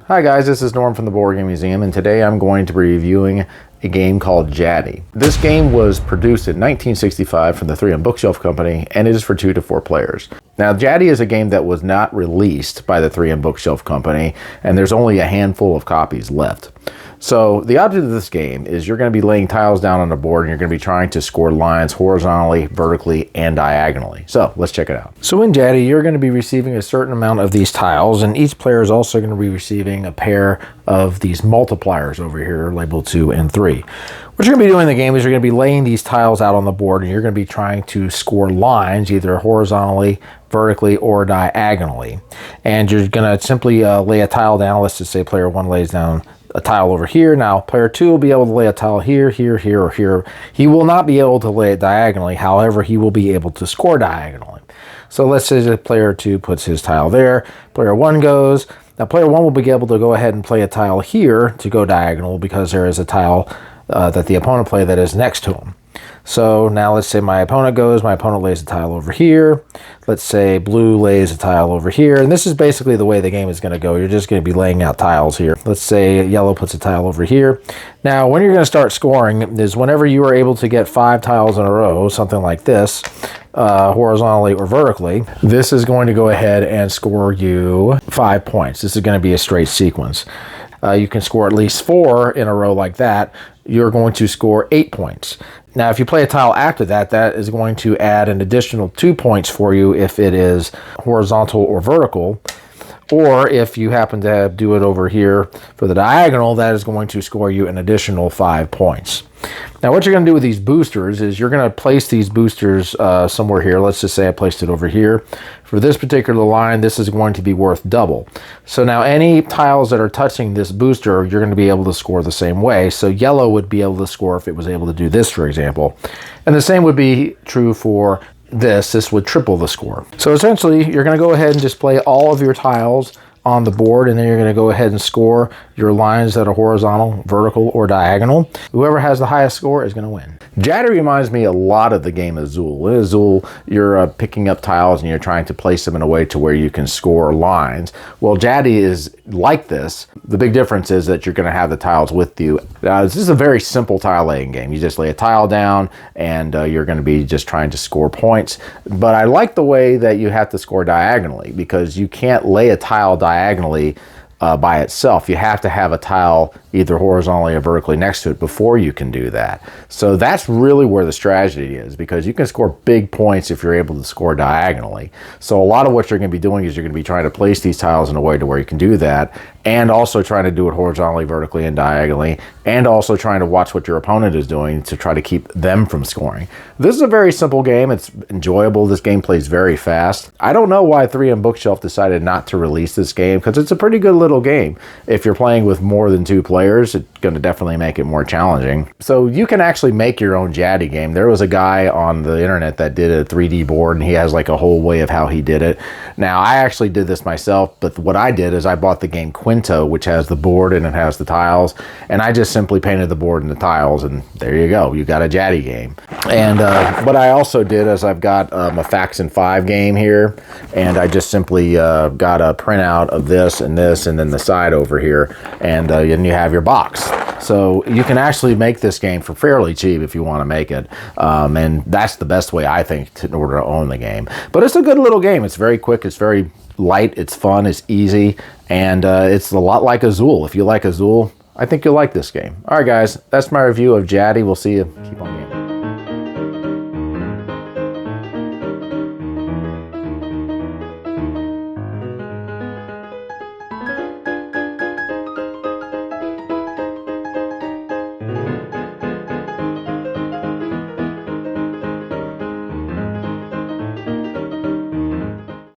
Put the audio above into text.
Hi guys, this is Norm from the Board Game Museum, and today I'm going to be reviewing a game called Jati. This game was produced in 1965 from the 3M Bookshelf Company, and it is for 2 to 4 players. Now, Jati is a game that was not released by the 3M Bookshelf Company, and there's only a handful of copies left. So the object of this game is you're going to be laying tiles down on the board, and you're going to be trying to score lines horizontally, vertically, and diagonally. So let's check it out. So in Jati, you're going to be receiving a certain amount of these tiles, and each player is also going to be receiving a pair of these multipliers over here labeled 2 and 3. What you're going to be doing in the game is you're going to be laying these tiles out on the board, and you're going to be trying to score lines either horizontally, vertically, or diagonally. And you're going to simply lay a tile down. Let's just say player 1 lays down a tile over here. Now player 2 will be able to lay a tile here, here, here, or here. He will not be able to lay it diagonally. However, he will be able to score diagonally. So let's say that player 2 puts his tile there. Player 1 goes. Now player 1 will be able to go ahead and play a tile here to go diagonal because there is a tile that the opponent played that is next to him. So now let's say my opponent goes, my opponent lays a tile over here. Let's say blue lays a tile over here. And this is basically the way the game is going to go. You're just going to be laying out tiles here. Let's say yellow puts a tile over here. Now, when you're going to start scoring is whenever you are able to get 5 tiles in a row, something like this, horizontally or vertically, this is going to go ahead and score you 5 points. This is going to be a straight sequence. You can score at least 4 in a row like that. You're going to score 8 points. Now, if you play a tile after that, that is going to add an additional 2 points for you if it is horizontal or vertical. Or if you happen to do it over here for the diagonal, that is going to score you an additional 5 points. Now, what you're going to do with these boosters is you're going to place these boosters somewhere here. Let's just say I placed it over here. For this particular line, this is going to be worth double. So now any tiles that are touching this booster, you're going to be able to score the same way. So yellow would be able to score if it was able to do this, for example. And the same would be true for this would triple the score. So essentially, you're going to go ahead and display all of your tiles on the board, and then you're going to go ahead and score your lines that are horizontal, vertical, or diagonal. Whoever has the highest score is going to win. Jati reminds me a lot of the game Azul. In Azul, you're picking up tiles and you're trying to place them in a way to where you can score lines. Well, Jati is like this. The big difference is that you're going to have the tiles with you. This is a very simple tile laying game. You just lay a tile down and you're going to be just trying to score points. But I like the way that you have to score diagonally, because you can't lay a tile diagonally by itself. You have to have a tile either horizontally or vertically next to it before you can do that. So that's really where the strategy is, because you can score big points if you're able to score diagonally. So a lot of what you're going to be doing is you're going to be trying to place these tiles in a way to where you can do that, and also trying to do it horizontally, vertically, and diagonally, and also trying to watch what your opponent is doing to try to keep them from scoring. This is a very simple game. It's enjoyable. This game plays very fast. I don't know why 3M Bookshelf decided not to release this game, because it's a pretty good little game. If you're playing with more than 2 players, it's going to definitely make it more challenging. So you can actually make your own Jati game. There was a guy on the internet that did a 3D board, and he has like a whole way of how he did it. Now, I actually did this myself, but what I did is I bought the game Quinto, which has the board and it has the tiles, and I just simply painted the board and the tiles, and there you go. You got a Jati game. And what I also did is I've got a Faxon 5 game here, and I just simply got a printout of this, and then the side over here, and you have your box. So you can actually make this game for fairly cheap if you want to make it, and that's the best way, I think, in order to own the game. But it's a good little game. It's very quick, it's very light, it's fun, it's easy, and it's a lot like Azul. If you like Azul, I think you'll like this game. All right, guys, that's my review of Jati. We'll see you. Keep on